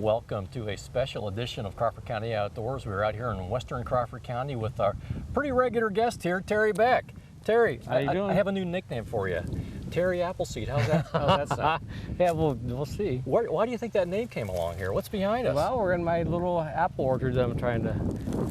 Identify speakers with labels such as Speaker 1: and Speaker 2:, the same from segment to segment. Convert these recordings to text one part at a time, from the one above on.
Speaker 1: Welcome to a special edition of Crawford County Outdoors. We're out here in western Crawford County with our pretty regular guest here, Terry Beck. Terry,
Speaker 2: how you doing?
Speaker 1: I have a new nickname for you. Terry Appleseed. How's that sound?
Speaker 2: Yeah, we'll see.
Speaker 1: Why do you think that name came along here? What's behind us?
Speaker 2: Well, we're in my little apple orchard that I'm trying to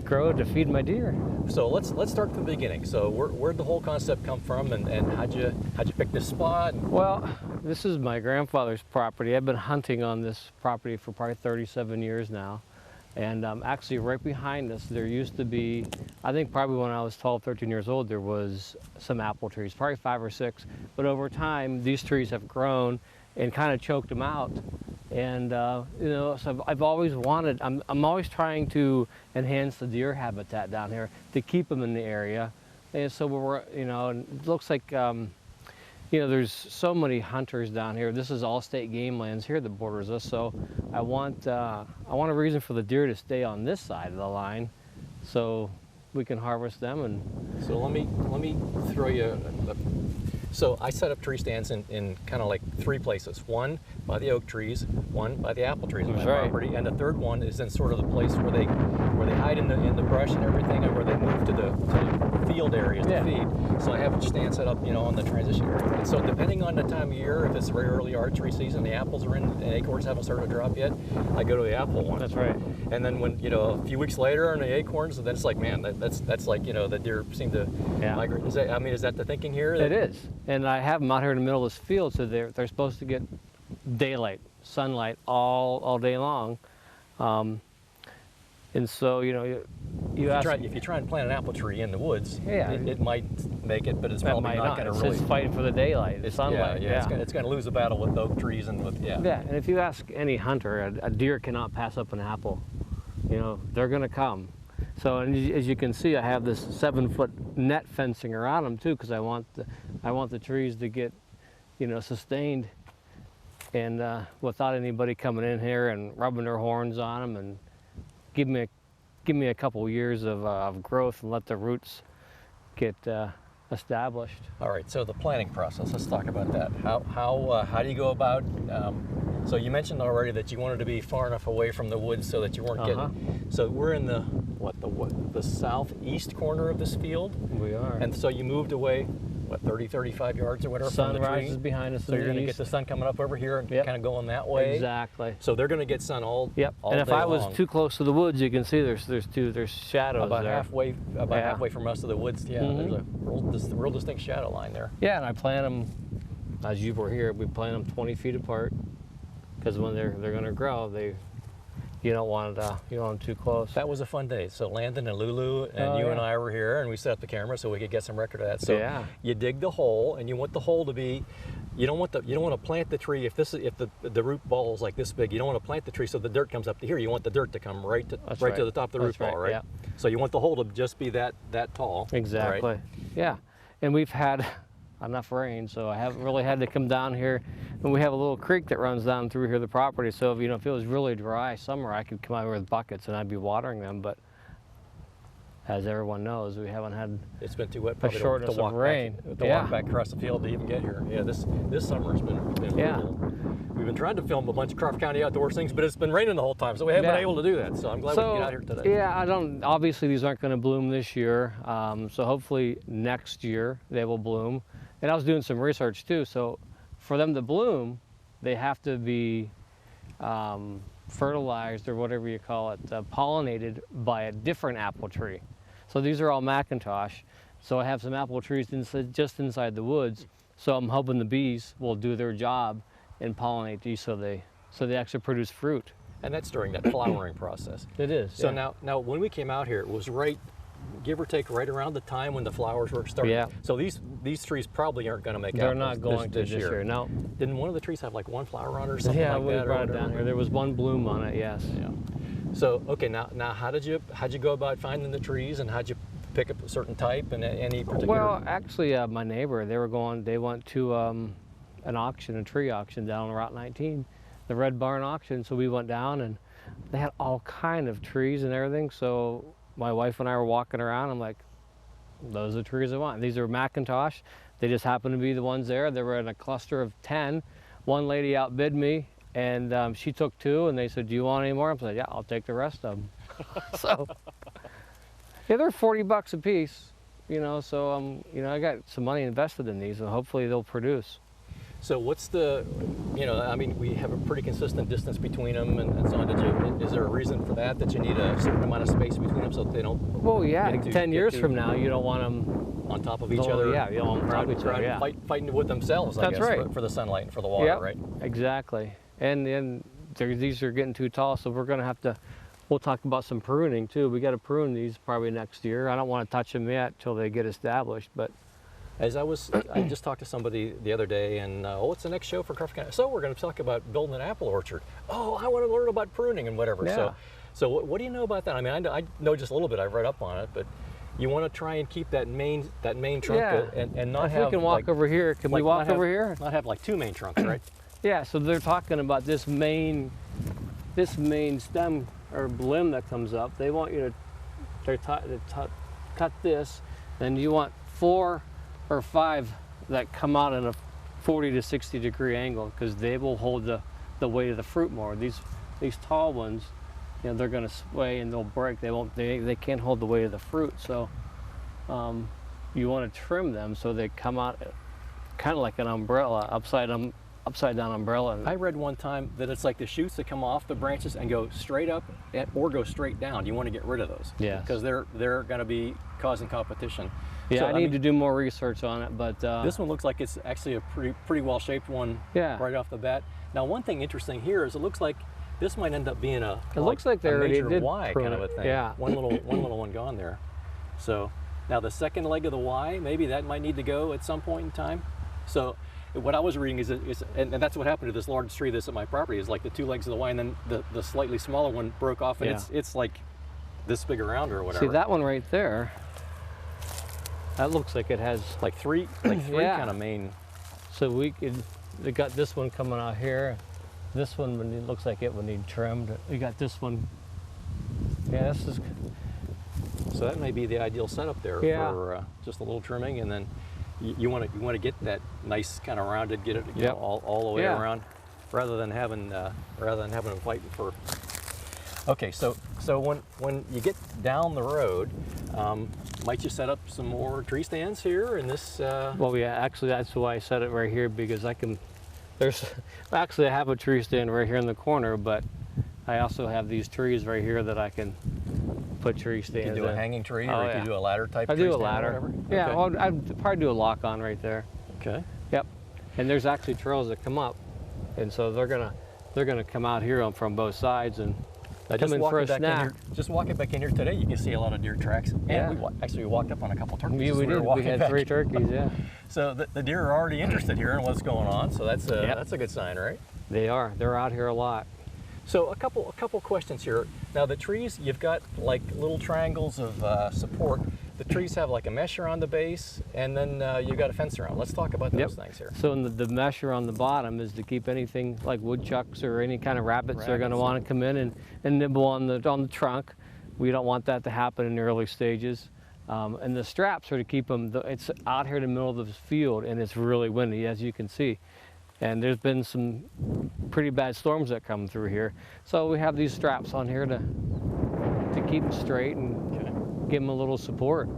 Speaker 2: grow to feed my deer.
Speaker 1: So let's start from the beginning. So where'd the whole concept come from, and how'd you pick this spot?
Speaker 2: Well, this is my grandfather's property. I've been hunting on this property for probably 37 years now. And actually right behind us, there used to be, I think probably when I was 12, 13 years old, there was some apple trees, probably 5 or 6. But over time, these trees have grown and kind of choked them out. And, you know, so I've always wanted, I'm always trying to enhance the deer habitat down here to keep them in the area. And so we're, you know, it looks like, you know, there's so many hunters down here. This is all state game lands here that borders us. So I want a reason for the deer to stay on this side of the line, so we can harvest them. And
Speaker 1: so let me throw you. So I set up tree stands in kind of like 3 places. One by the oak trees, one by the apple trees on my property, and the third one is in sort of the place where they hide in the brush and everything, and where they move to the field areas to feed. So I have a stand set up, you know, on the transition area. And so depending on the time of year, if it's very early archery season, the apples are in and acorns haven't started to drop yet, I go to the apple one.
Speaker 2: That's right.
Speaker 1: And then when, you know, a few weeks later on the acorns, then it's like, man, that's like, you know, the deer seem to migrate. Is that the thinking here?
Speaker 2: It is. And I have them out here in the middle of this field, so they're supposed to get daylight, sunlight all day long. And so, you know,
Speaker 1: if you try and plant an apple tree in the woods, it might make it, but it's probably not going to really.
Speaker 2: It's fighting for the daylight, the sunlight.
Speaker 1: It's going to lose a battle with oak trees and with
Speaker 2: Yeah, and if you ask any hunter, a deer cannot pass up an apple. You know, they're going to come. So, and as you can see, I have this 7-foot net fencing around them too, because I want the trees to get, you know, sustained, and without anybody coming in here and rubbing their horns on them and give me a couple years of growth and let the roots get established.
Speaker 1: All right, so the planting process, let's talk about that. How do you go about, so you mentioned already that you wanted to be far enough away from the woods so that you weren't getting, so we're in the southeast corner of this field?
Speaker 2: We are.
Speaker 1: And so you moved away, 30, 35 yards or whatever from the tree?
Speaker 2: Sun rises behind us.
Speaker 1: So you're going to get the sun coming up over here and kind of going that way?
Speaker 2: Exactly.
Speaker 1: So they're going to get sun all day long.
Speaker 2: And if I was too close to the woods, you can see there's shadows
Speaker 1: about
Speaker 2: there.
Speaker 1: halfway from us to the woods. Yeah, there's a real distinct shadow line there.
Speaker 2: Yeah, and I plant them, as you were here, we plant them 20 feet apart, because when they're going to grow, you don't want them too close.
Speaker 1: That was a fun day. So Landon and Lulu and you and I were here, and we set up the camera so we could get some record of that. So you dig the hole, and you want the hole to be. You don't want to plant the tree if the root ball is like this big. You don't want to plant the tree so the dirt comes up to here. You want the dirt to come right to the top of the root ball, right? Yeah. So you want the hole to just be that tall.
Speaker 2: Exactly. Right? Yeah. And we've had enough rain, so I haven't really had to come down here. And we have a little creek that runs down through here, the property. So if it was really dry summer, I could come out here with buckets and I'd be watering them. But as everyone knows, we haven't had
Speaker 1: it's been too wet
Speaker 2: a shortness of rain.
Speaker 1: To walk back across the field to even get here. Yeah, this summer has been brutal. We've been trying to film a bunch of Crawford County outdoors things, but it's been raining the whole time, so we haven't been able to do that. So I'm glad we can get out here today.
Speaker 2: Yeah, obviously these aren't going to bloom this year, so hopefully next year they will bloom. And I was doing some research too, so for them to bloom, they have to be fertilized, or whatever you call it, pollinated by a different apple tree. So these are all McIntosh. So I have some apple trees just inside the woods, so I'm hoping the bees will do their job and pollinate these so they actually produce fruit.
Speaker 1: And that's during that flowering process.
Speaker 2: It is.
Speaker 1: So now when we came out here, it was give or take right around the time when the flowers were starting. Yeah. So these trees probably aren't going to make
Speaker 2: They're not going to this year. No.
Speaker 1: Didn't one of the trees have like one flower on it or something like that?
Speaker 2: Yeah, we brought it down here. There was one bloom on it, yes.
Speaker 1: Yeah. So okay, now how'd you go about finding the trees, and how'd you pick up a certain type and any particular?
Speaker 2: Well, actually, my neighbor, they went to a tree auction down on Route 19, the Red Barn auction. So we went down, and they had all kind of trees and everything. So my wife and I were walking around. I'm like, those are the trees I want. These are McIntosh. They just happened to be the ones there. They were in a cluster of 10. One lady outbid me And she took 2, and they said, "Do you want any more?" I said, "Yeah, I'll take the rest of them." So, yeah, they're $40 a piece, you know. So you know, I got some money invested in these, and hopefully they'll produce.
Speaker 1: So what's the, you know, I mean, we have a pretty consistent distance between them and so on. Is there a reason for that, that you need a certain amount of space between them so that they don't?
Speaker 2: Well, yeah, 10 years from now, you don't want them
Speaker 1: on top of each other.
Speaker 2: Yeah, you don't want them on top of each other. Yeah.
Speaker 1: Fighting with themselves, I guess,
Speaker 2: right.
Speaker 1: for the sunlight and for the water,
Speaker 2: yep,
Speaker 1: right?
Speaker 2: Exactly. And then these are getting too tall, so we're going to have to. We'll talk about some pruning too. We got to prune these probably next year. I don't want to touch them yet till they get established, but.
Speaker 1: I just talked to somebody the other day, and what's the next show for Crawford County? So we're going to talk about building an apple orchard. Oh, I want to learn about pruning and whatever.
Speaker 2: Yeah.
Speaker 1: So what do you know about that? I mean, I know just a little bit. I've read up on it, but you want to try and keep that main trunk, and not have.
Speaker 2: If we can walk over here, can we walk over here?
Speaker 1: Not have like 2 main trunks, right?
Speaker 2: Yeah. So they're talking about this main stem or limb that comes up. They want you to cut this, then you want 4 or 5 that come out in a 40 to 60 degree angle, because they will hold the weight of the fruit more. These tall ones, you know, they're going to sway and they'll break. They can't hold the weight of the fruit. So you want to trim them so they come out kind of like an umbrella, upside down umbrella.
Speaker 1: I read one time that it's like the shoots that come off the branches and go straight up or go straight down. You want to get rid of those.
Speaker 2: Yeah.
Speaker 1: Because they're going to be causing competition.
Speaker 2: Yeah,
Speaker 1: so,
Speaker 2: I need to do more research on it, but
Speaker 1: this one looks like it's actually a pretty well shaped one.
Speaker 2: Yeah.
Speaker 1: Right off the bat. Now, one thing interesting here is it looks like this might end up being
Speaker 2: looks like they already
Speaker 1: major
Speaker 2: did
Speaker 1: Y kind of a thing.
Speaker 2: Yeah.
Speaker 1: one little one gone there. So now the second leg of the Y, maybe that might need to go at some point in time. So what I was reading is and that's what happened to this large tree that's at my property, is like the 2 legs of the Y, and then the slightly smaller one broke off, and it's like this big around or whatever.
Speaker 2: See that one right there? That looks like it has
Speaker 1: like three kind of main.
Speaker 2: So we got this one coming out here. This one it looks like it would need trimmed. We got this one. Yeah, this is.
Speaker 1: So that may be the ideal setup there for just a little trimming, and then you want to get that nice kind of rounded, get it all the way around, rather than having them fighting for. Okay, so when you get down the road, might you set up some more tree stands here in this?
Speaker 2: Well, yeah, actually that's why I set it right here, because I can. Actually I have a tree stand right here in the corner, but I also have these trees right here that I can put tree stands in.
Speaker 1: You can do a hanging tree, or you can do a ladder type tree stand?
Speaker 2: I do a ladder. Yeah,
Speaker 1: okay.
Speaker 2: well, I'd probably do a lock on right there.
Speaker 1: Okay.
Speaker 2: Yep. And there's actually trails that come up, and so they're gonna come out here from both sides and come in for a snack.
Speaker 1: Just walking back in here today, you can see a lot of deer tracks. And we walked up on a couple turkeys.
Speaker 2: We did. We had 3 turkeys. Yeah.
Speaker 1: So the deer are already interested here in what's going on. So that's a good sign, right?
Speaker 2: They are. They're out here a lot.
Speaker 1: So a couple questions here. Now the trees, you've got like little triangles of support. The trees have like a mesh around the base, and then you've got a fence around. Let's talk about those things here.
Speaker 2: So the mesh around the bottom is to keep anything like woodchucks or any kind of rabbits that are going to want to come in and nibble on the trunk. We don't want that to happen in the early stages. And the straps are to keep them. It's out here in the middle of the field, and it's really windy, as you can see. And there's been some pretty bad storms that come through here. So we have these straps on here to keep them straight and give them a little support.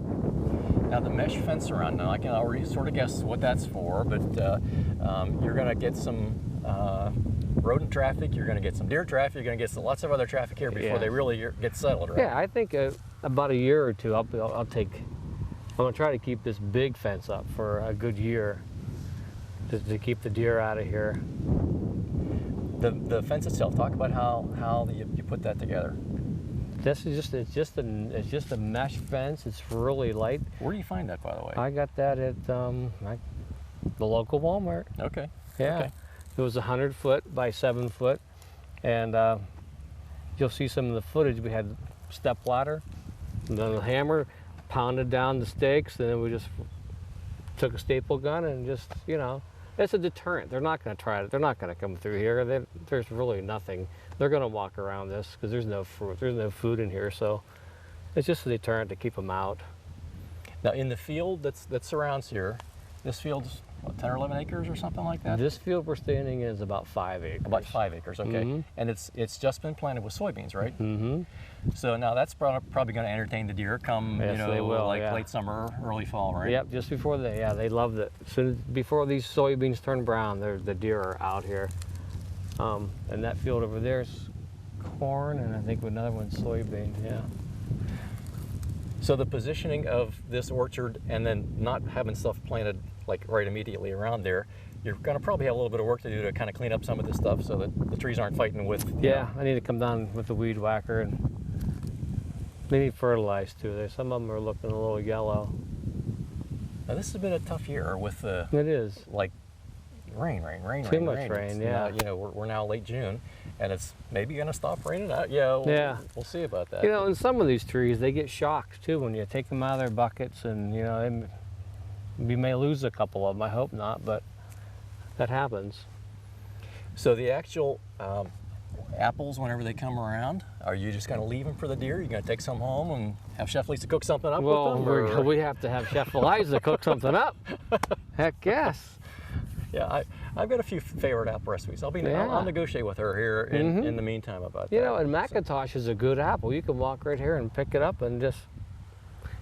Speaker 1: Now the mesh fence around, now I can already sort of guess what that's for, but you're going to get some rodent traffic, you're going to get some deer traffic, you're going to get lots of other traffic here before they really get settled, right?
Speaker 2: Yeah, I think about a year or two, I'm going to try to keep this big fence up for a good year to keep the deer out of here.
Speaker 1: The fence itself, talk about how you put that together.
Speaker 2: This is just a mesh fence. It's really light.
Speaker 1: Where do you find that, by the way?
Speaker 2: I got that at the local Walmart.
Speaker 1: Okay.
Speaker 2: Yeah.
Speaker 1: Okay.
Speaker 2: It was 100 foot by 7 foot, and you'll see some of the footage. We had step ladder, and then the hammer pounded down the stakes, and then we just took a staple gun and just, it's a deterrent. They're not going to try it. They're not going to come through here. There's really nothing. They're going to walk around this because there's no fruit. There's no food in here, so it's just a deterrent to keep them out.
Speaker 1: Now, in the field that surrounds here, this field's what, 10 or 11 acres or something like that?
Speaker 2: This field we're standing in is about 5 acres.
Speaker 1: About 5 acres, okay.
Speaker 2: Mhm.
Speaker 1: And it's just been planted with soybeans, right?
Speaker 2: Mm-hmm.
Speaker 1: So now that's probably going to entertain the deer come,
Speaker 2: Yes, they will,
Speaker 1: like
Speaker 2: yeah.
Speaker 1: late summer, early fall, right?
Speaker 2: Yep, just before they loved it. Soon before these soybeans turn brown, the deer are out here. And that field over there is corn, and I think another one's soybean, yeah.
Speaker 1: So the positioning of this orchard and then not having stuff planted like right immediately around there, you're going to probably have a little bit of work to do to kind of clean up some of this stuff so that the trees aren't fighting with,
Speaker 2: Yeah, I need to come down with the weed whacker, and they need fertilized too. Some of them are looking a little yellow.
Speaker 1: Now this has been a tough year with the,
Speaker 2: It is.
Speaker 1: like, rain.
Speaker 2: Too much
Speaker 1: It's
Speaker 2: rain, yeah.
Speaker 1: now, we're now late June, and it's maybe going to stop raining out. Yeah,
Speaker 2: Yeah.
Speaker 1: We'll see about that.
Speaker 2: You know, and some of these trees, they get shocked too when you take them out of their buckets, and we may lose a couple of them. I hope not, but that happens.
Speaker 1: So the actual apples, whenever they come around, are you just going to leave them for the deer? You're going to take some home and have Chef Lisa cook something up
Speaker 2: Well,
Speaker 1: with them? Or?
Speaker 2: we have to have Chef Eliza cook something up. Heck yes.
Speaker 1: Yeah, I've got a few favorite apple recipes. I'll
Speaker 2: Yeah.
Speaker 1: negotiate with her here in the meantime about that.
Speaker 2: You know, and Macintosh is a good apple. You can walk right here and pick it up and just.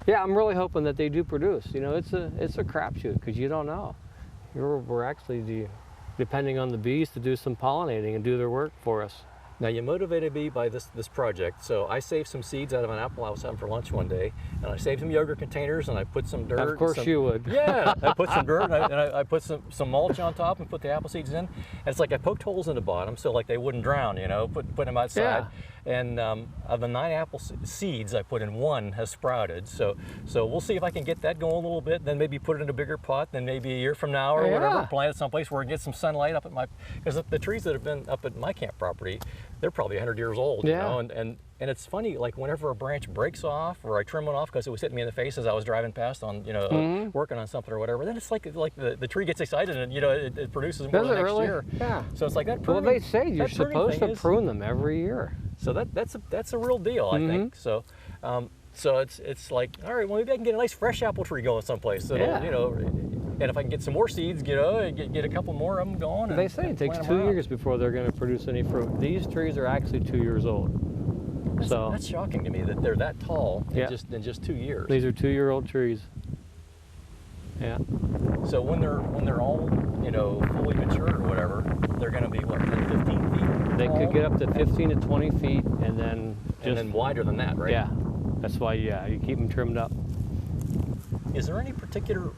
Speaker 2: Yeah, I'm really hoping that they do produce. You know, it's a crapshoot because you don't know. We're actually depending on the bees to do some pollinating and do their work for us.
Speaker 1: Now you motivated me by this project. So I saved some seeds out of an apple I was having for lunch one day, and I saved some yogurt containers, and I put some dirt.
Speaker 2: Of course you would.
Speaker 1: Yeah, I put some dirt, and I put some mulch on top and put the apple seeds in. And it's like I poked holes in the bottom so like they wouldn't drown, put them outside.
Speaker 2: Yeah.
Speaker 1: And of the 9 apple seeds I put in, 1 has sprouted. So we'll see if I can get that going a little bit, then maybe put it in a bigger pot, then maybe a year from now or whatever, plant it someplace where it gets some sunlight up at because the trees that have been up at my camp property, they're probably 100 years old, and it's funny, like whenever a branch breaks off or I trim it off because it was hitting me in the face as I was driving past on, working on something or whatever, then it's like the tree gets excited and, it produces more the next year.
Speaker 2: Yeah.
Speaker 1: So it's like that pruning.
Speaker 2: Well, they say you're supposed to prune them every year.
Speaker 1: So that's a real deal, I think. So so it's like, all right, well maybe I can get a nice fresh apple tree going someplace. So and if I can get some more seeds, get a couple more of them going.
Speaker 2: They say it takes 2 years before they're going to produce any fruit. These trees are actually 2 years old.
Speaker 1: That's shocking to me that they're that tall in just 2 years.
Speaker 2: These are 2-year-old trees. Yeah.
Speaker 1: So when they're all fully matured or whatever, they're going to be what, 10, 15 feet?
Speaker 2: They could get up to 15 to 20 feet, and then
Speaker 1: wider than that, right?
Speaker 2: Yeah. That's why you keep them trimmed up.
Speaker 1: Is there any particular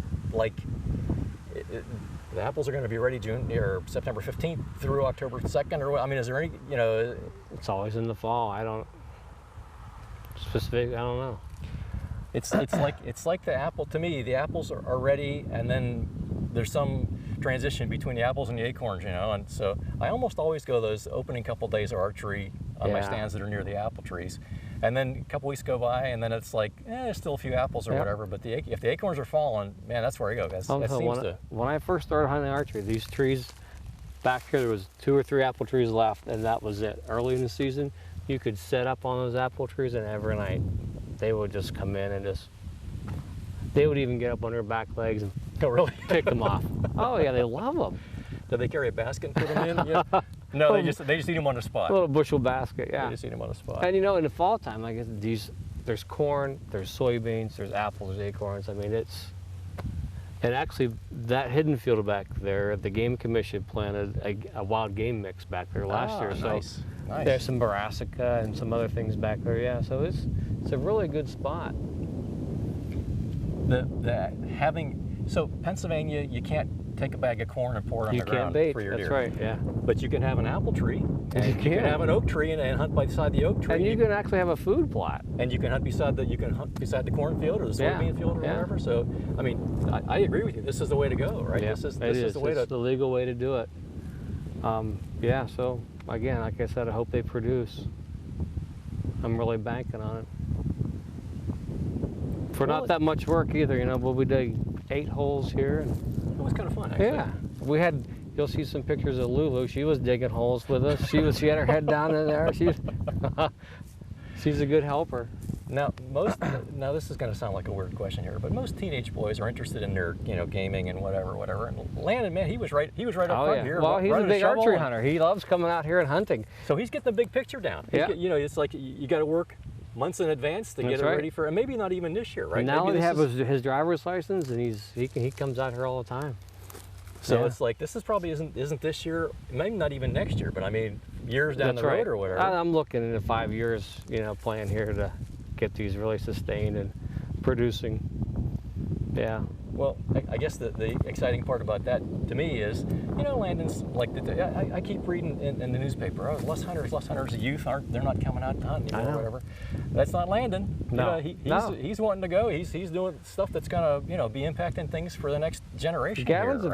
Speaker 1: the apples are going to be ready June or September 15th through October 2nd, or I mean, is there any
Speaker 2: It's always in the fall. I don't know.
Speaker 1: It's like the apple, to me, the apples are ready, and then there's some transition between the apples and the acorns, and so I almost always go those opening couple days of archery on my stands that are near the apple trees, and then a couple weeks go by, and then it's like, there's still a few apples or whatever, but if the acorns are falling, man, that's where I go.
Speaker 2: When I first started hunting archery, these trees back here, there was 2 or 3 apple trees left, and that was it. Early in the season, you could set up on those apple trees, and every night they would just come in and they would even get up on their back legs and pick them off. Oh yeah, they love them.
Speaker 1: Do they carry a basket and put them in? Yeah. No, they just eat them on the spot.
Speaker 2: A little bushel basket, yeah.
Speaker 1: They just eat them on the spot.
Speaker 2: And in the fall time, like there's corn, there's soybeans, there's apples, there's acorns. I mean, and actually that hidden field back there, the Game Commission planted a wild game mix back there last year. So
Speaker 1: nice.
Speaker 2: There's some brassica and some other things back there. Yeah, so it's a really good spot.
Speaker 1: So Pennsylvania, you can't take a bag of corn and pour it on the ground for your deer.
Speaker 2: That's right, yeah.
Speaker 1: But you can have an apple tree, and you can have an oak tree and hunt beside the oak tree.
Speaker 2: And you can actually have a food plot.
Speaker 1: And you can hunt beside the cornfield or the soybean field or whatever. So, I mean, I agree with you. This is the way to go, right?
Speaker 2: Yeah,
Speaker 1: This is the way
Speaker 2: It's the legal way to do it. Yeah, so again, like I said, I hope they produce. I'm really banking on it. For not that much work either, but we did 8 holes here. And
Speaker 1: it was kind of fun, actually.
Speaker 2: Yeah, you'll see some pictures of Lulu. She was digging holes with us. She had her head down in there. She's a good helper.
Speaker 1: Now, now this is going to sound like a weird question here, but most teenage boys are interested in their, gaming and whatever. And Landon, man, he was right up front here.
Speaker 2: Well, he's a big archery hunter. He loves coming out here and hunting.
Speaker 1: So he's getting the big picture down.
Speaker 2: Yeah.
Speaker 1: It's like you got to work months in advance to get it ready for, and maybe not even this year, right?
Speaker 2: Now he has his driver's license, and he comes out here all the time.
Speaker 1: So it's like this is probably isn't this year, maybe not even next year, but I mean years down the road or whatever.
Speaker 2: I'm looking into 5 years, plan here to get these really sustained and producing. Yeah.
Speaker 1: Well, I guess the exciting part about that to me is, Landon's like, I keep reading in the newspaper, less hunters, the youth they're not coming out to hunt anymore or whatever. That's not Landon.
Speaker 2: No.
Speaker 1: He's wanting to go. He's doing stuff that's going to, be impacting things for the next generation.
Speaker 2: Gavin's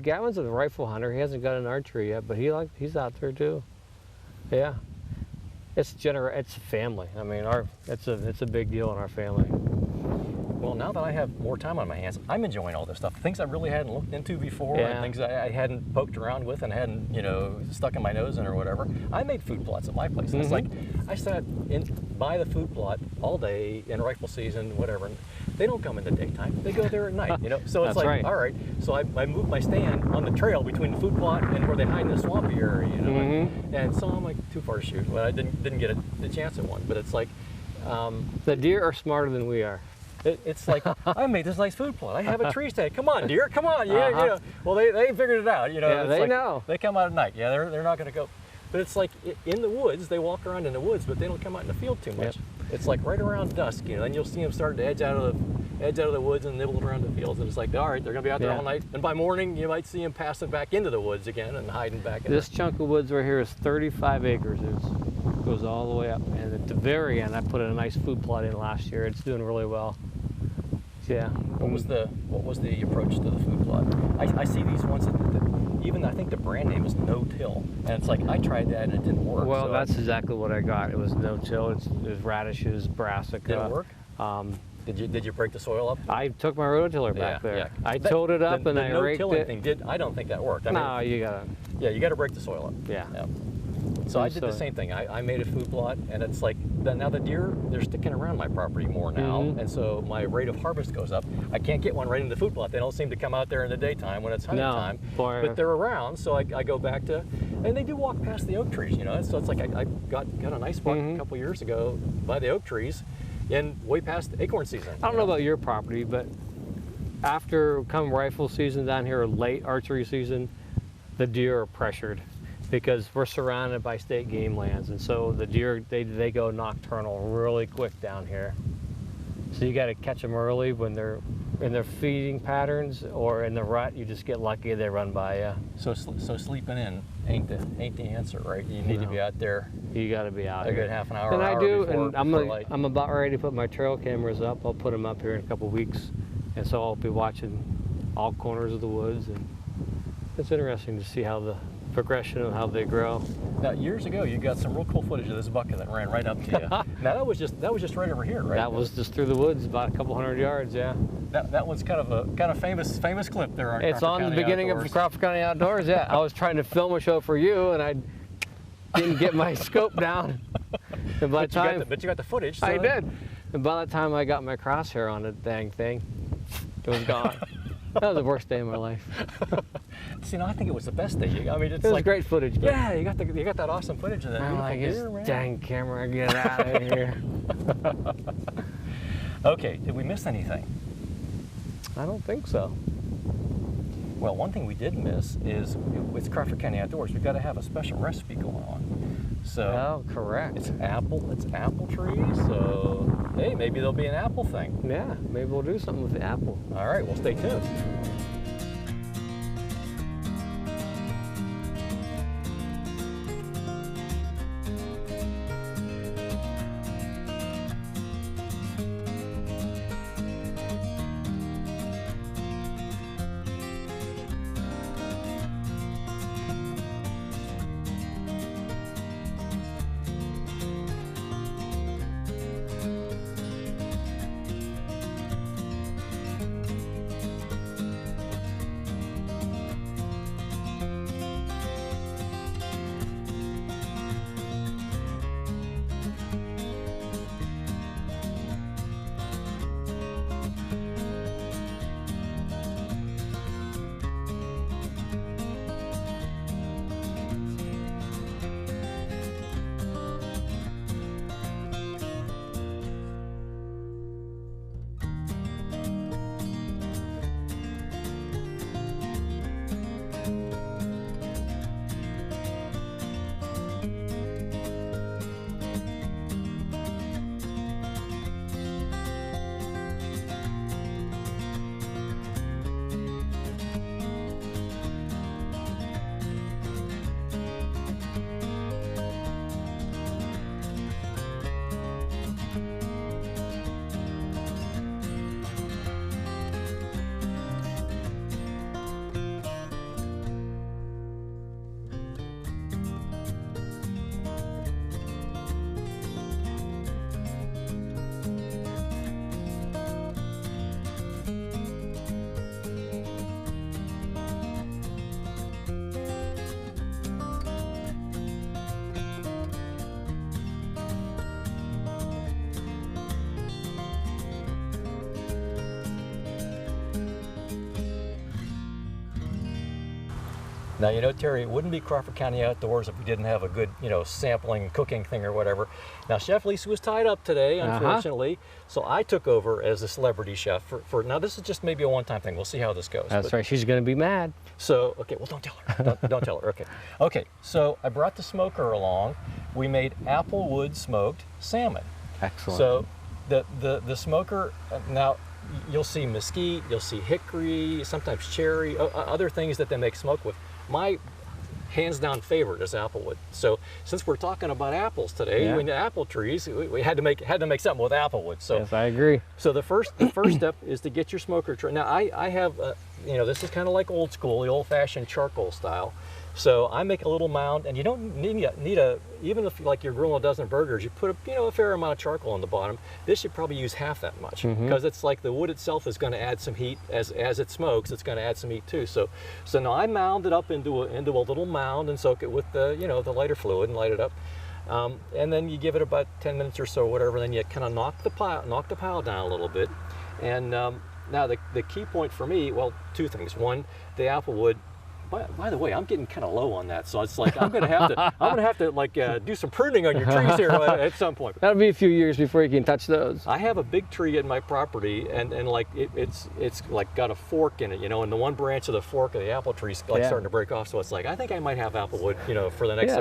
Speaker 2: Gavin's a rifle hunter. He hasn't got an archery yet, but he's out there too. Yeah. It's a family. I mean, it's a big deal in our family.
Speaker 1: Well, now that I have more time on my hands, I'm enjoying all this stuff. Things I really hadn't looked into before, and things I hadn't poked around with and hadn't, stuck in my nose in or whatever. I made food plots at my place. And it's like, I sat by the food plot all day in rifle season, whatever. And they don't come in the daytime. They go there at night, So it's like, all right. So I moved my stand on the trail between the food plot and where they hide in the swampy area, and so I'm like, too far to shoot. Well, I didn't get the chance at one, but it's like...
Speaker 2: the deer are smarter than we are.
Speaker 1: It's like, I made this nice food plot. I have a tree stand. Come on, deer, come on. Yeah. Well, they figured it out.
Speaker 2: Yeah, they know.
Speaker 1: They come out at night. Yeah, they're not going to go. But it's like in the woods, they walk around in the woods, but they don't come out in the field too much. Yep. It's like right around dusk, then you'll see them start to edge out of the woods and nibble around the fields. And it's like, all right, they're going to be out there all night. And by morning, you might see them passing back into the woods again and hiding back in
Speaker 2: This chunk of woods right here is 35 acres. It goes all the way up. And at the very end, I put a nice food plot in last year. It's doing really well. Yeah.
Speaker 1: What was the approach to the food plot? I see these ones that even I think the brand name is No Till, and it's like I tried that and it didn't work.
Speaker 2: Well, that's exactly what I got. It was No Till. It was radishes, brassica.
Speaker 1: Did it work? Did you break the soil up?
Speaker 2: I took my rototiller back there. Yeah. I tilled it up and I raked it.
Speaker 1: Thing I don't think that worked.
Speaker 2: No, you gotta.
Speaker 1: Yeah, you gotta break the soil up.
Speaker 2: Yeah.
Speaker 1: So I did the same thing. I made a food plot, and it's like now the deer, they're sticking around my property more now, and so my rate of harvest goes up. I can't get one right in the food plot. They don't seem to come out there in the daytime when it's hunting time, but they're around. So I go back to, and they do walk past the oak trees, So it's like I got a nice spot a couple years ago by the oak trees, and way past acorn season.
Speaker 2: I don't know about your property, but after come rifle season down here, or late archery season, the deer are pressured. Because we're surrounded by state game lands, and so the deer, they go nocturnal really quick down here. So you got to catch them early when they're in their feeding patterns, or in the rut. You just get lucky, they run by you.
Speaker 1: So sleeping in ain't the answer, right? You need to be out there.
Speaker 2: You got to be out
Speaker 1: a
Speaker 2: here.
Speaker 1: good half an hour.
Speaker 2: And I do,
Speaker 1: before,
Speaker 2: and I'm about ready to put my trail cameras up. I'll put them up here in a couple weeks, and so I'll be watching all corners of the woods, and it's interesting to see how the progression of how they grow.
Speaker 1: Now, years ago, you got some real cool footage of this bucket that ran right up to you. Now, that was just right over here, right?
Speaker 2: That was just through the woods, about a couple hundred yards, yeah.
Speaker 1: That one's kind of famous clip there.
Speaker 2: It's on the beginning of Crawford County Outdoors, yeah. I was trying to film a show for you, and I didn't get my scope down. And by
Speaker 1: but you got the footage. So
Speaker 2: I did. And by the time I got my crosshair on the dang thing, it was gone. That was the worst day of my life.
Speaker 1: See, I think it was the best day. I mean, it
Speaker 2: was great footage.
Speaker 1: Yeah, you got that awesome footage of that beautiful deer, man.
Speaker 2: Dang camera, get out of here.
Speaker 1: Okay, did we miss anything?
Speaker 2: I don't think so.
Speaker 1: Well, one thing we did miss is with Crawford County Outdoors, we've got to have a special recipe going on. So
Speaker 2: correct.
Speaker 1: It's apple trees. So hey, maybe there'll be an apple thing.
Speaker 2: Yeah, maybe we'll do something with the apple.
Speaker 1: All right, well, stay tuned. Now, you know, Terry, it wouldn't be Crawford County Outdoors if we didn't have a good, you know, sampling, cooking thing or whatever. Now, Chef Lisa was tied up today, unfortunately, so I took over as the celebrity chef for now, this is just maybe a one-time thing. We'll see how this goes.
Speaker 2: That's right. She's going to be mad.
Speaker 1: So, okay, well, don't tell her. Don't tell her. Okay. Okay, so I brought the smoker along. We made applewood smoked salmon.
Speaker 2: Excellent.
Speaker 1: So the smoker, now, you'll see mesquite, you'll see hickory, sometimes cherry, other things that they make smoke with. My hands down favorite is applewood. So since we're talking about apples today, when the apple trees, we had to make something with applewood. So
Speaker 2: yes, I agree.
Speaker 1: So the first step is to get your smoker tray. Now I have you know, this is kind of like old school, the old-fashioned charcoal style. So I make a little mound, and you don't need a even if like you're grilling a dozen burgers, you put a fair amount of charcoal on the bottom. This should probably use half that much because it's like the wood itself is going to add some heat as it smokes. It's going to add some heat too. So now I mound it up into a little mound and soak it with the the lighter fluid and light it up. And then you give it about 10 minutes or so, whatever. Then you kind of knock the pile down a little bit. And now the key point for me, well, two things. One, the applewood. By the way, I'm getting kind of low on that, so it's like I'm gonna have to like do some pruning on your trees here at some point.
Speaker 2: That'll be a few years before you can touch those.
Speaker 1: I have a big tree in my property, and like it's like got a fork in it, you know, and the one branch of the fork of the apple tree's like starting to break off. So it's like I think I might have applewood, you know, for the next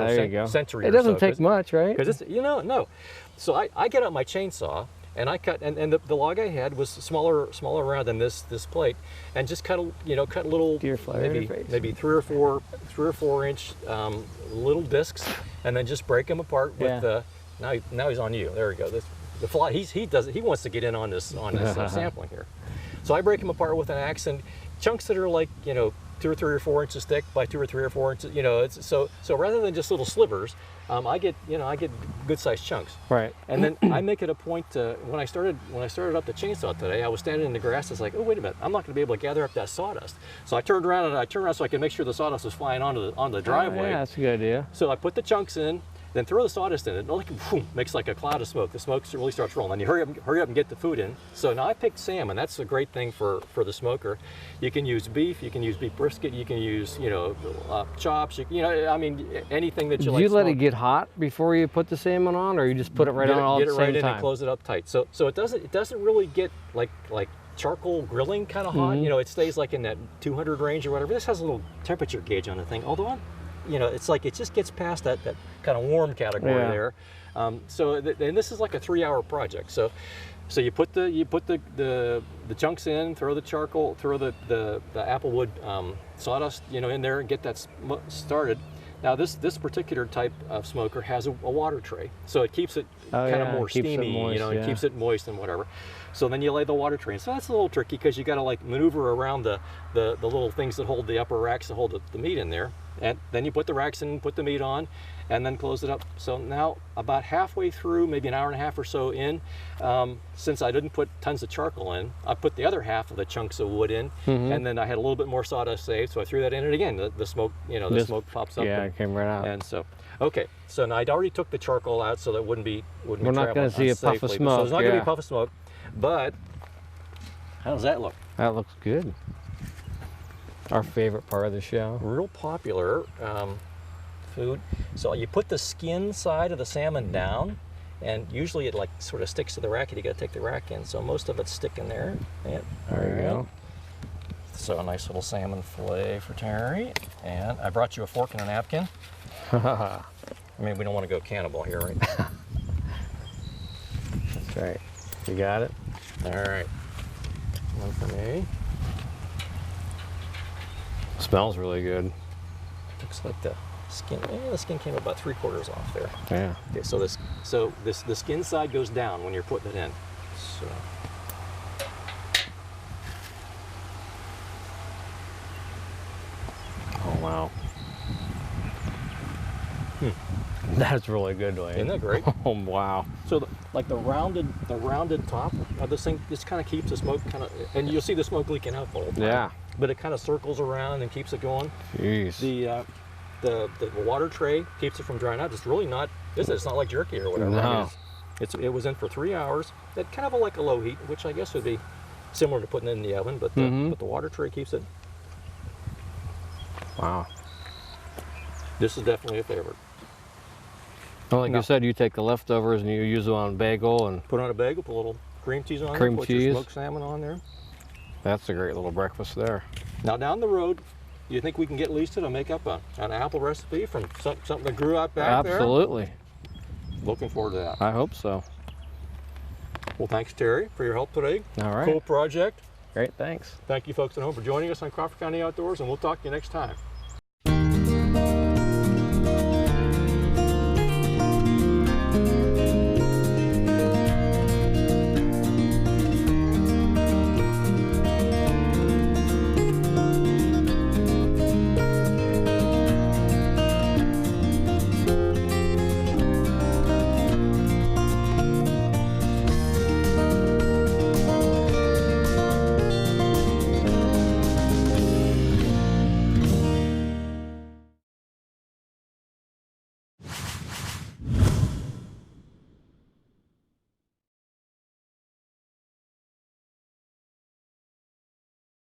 Speaker 1: century.
Speaker 2: It doesn't take much, right?
Speaker 1: Because it's no. So I get out my chainsaw. And I cut, and the log I had was smaller around than this plate, and just cut little, maybe 3 or 4 inch little discs, and then just break them apart with the. Now he's on you. There we go. The fly. He wants to get in on this sampling here. So I break them apart with an axe, and chunks that are like 2 or 3 or 4 inches thick by 2 or 3 or 4 inches. You know, it's so rather than just little slivers. I get good sized chunks.
Speaker 2: Right.
Speaker 1: And then I make it a point to, when I started up the chainsaw today, I was standing in the grass. It's like, oh wait a minute, I'm not going to be able to gather up that sawdust. So I turned around so I could make sure the sawdust was flying onto the driveway.
Speaker 2: Yeah, that's a good idea.
Speaker 1: So I put the chunks in, then throw the sawdust in it. Like, boom, makes like a cloud of smoke. The smoke really starts rolling. Then you hurry up and get the food in. So now I picked salmon. That's a great thing for the smoker. You can use beef. You can use beef brisket. You can use chops. I mean anything that you like.
Speaker 2: Do you let it get hot before you put the salmon on, or you just put it right on all at the same time?
Speaker 1: Get it right in and close it up tight. So it doesn't really get like charcoal grilling kind of hot. You know, it stays like in that 200 range or whatever. This has a little temperature gauge on the thing. Although it's like it just gets past that kind of warm category there. And this is like a 3-hour project. So you put the chunks in, throw the charcoal, throw the applewood sawdust in there, and get that started. Now this particular type of smoker has a water tray, so it keeps it kind of more steamy,
Speaker 2: moist,
Speaker 1: it keeps it moist and whatever. So then you lay the water tray in. So that's a little tricky because you got to like maneuver around the little things that hold the upper racks that hold the meat in there. And then you put the racks in, put the meat on, and then close it up. So now about halfway through, maybe an hour and a half or so in, since I didn't put tons of charcoal in, I put the other half of the chunks of wood in, and then I had a little bit more sawdust saved, so I threw that in, and again, the smoke, the smoke pops up.
Speaker 2: Yeah, it came right out.
Speaker 1: And so, okay, so now I'd already took the charcoal out, so that wouldn't be
Speaker 2: We're not going to see a puff of smoke.
Speaker 1: So there's not going to be a puff of smoke, but how does that look?
Speaker 2: That looks good. Our favorite part of the show.
Speaker 1: Real popular food. So you put the skin side of the salmon down, and usually it like sort of sticks to the rack, and you got to take the rack in. So most of it's sticking there. Yeah,
Speaker 2: there you go.
Speaker 1: So a nice little salmon fillet for Terry. And I brought you a fork and a napkin. I mean, we don't want to go cannibal here, right?
Speaker 2: That's right. You got it?
Speaker 1: All right. One for me.
Speaker 2: Smells really good.
Speaker 1: Looks like the skin. The skin came about 3/4 off there.
Speaker 2: Yeah.
Speaker 1: Okay, so the skin side goes down when you're putting it in. So.
Speaker 2: Oh wow. That's really good, Duane.
Speaker 1: Isn't that great?
Speaker 2: Oh wow.
Speaker 1: So the rounded top of this thing just kind of keeps the smoke and you'll see the smoke leaking out the whole time.
Speaker 2: Yeah.
Speaker 1: But it kind of circles around and keeps it going.
Speaker 2: Jeez.
Speaker 1: The water tray keeps it from drying out. It's really not. It's not like jerky or whatever.
Speaker 2: No.
Speaker 1: I mean, it was in for 3 hours at kind of like a low heat, which I guess would be similar to putting it in the oven. But the water tray keeps it.
Speaker 2: Wow.
Speaker 1: This is definitely a favorite.
Speaker 2: Well, like
Speaker 1: No.
Speaker 2: you said, you take the leftovers and you use them on a bagel, and
Speaker 1: Put on a bagel, put a little cream cheese on
Speaker 2: Cream
Speaker 1: there, put
Speaker 2: cheese.
Speaker 1: your smoked salmon on there.
Speaker 2: that's a great little breakfast there.
Speaker 1: Now down the road, you think we can get Lisa to make up an apple recipe from something that grew out back there?
Speaker 2: Absolutely.
Speaker 1: Looking forward to that.
Speaker 2: I hope so.
Speaker 1: Well, thanks, Terry, for your help today.
Speaker 2: All right.
Speaker 1: Cool project.
Speaker 2: Great, thanks.
Speaker 1: Thank you folks at home for joining us on Crawford County Outdoors, and we'll talk to you next time.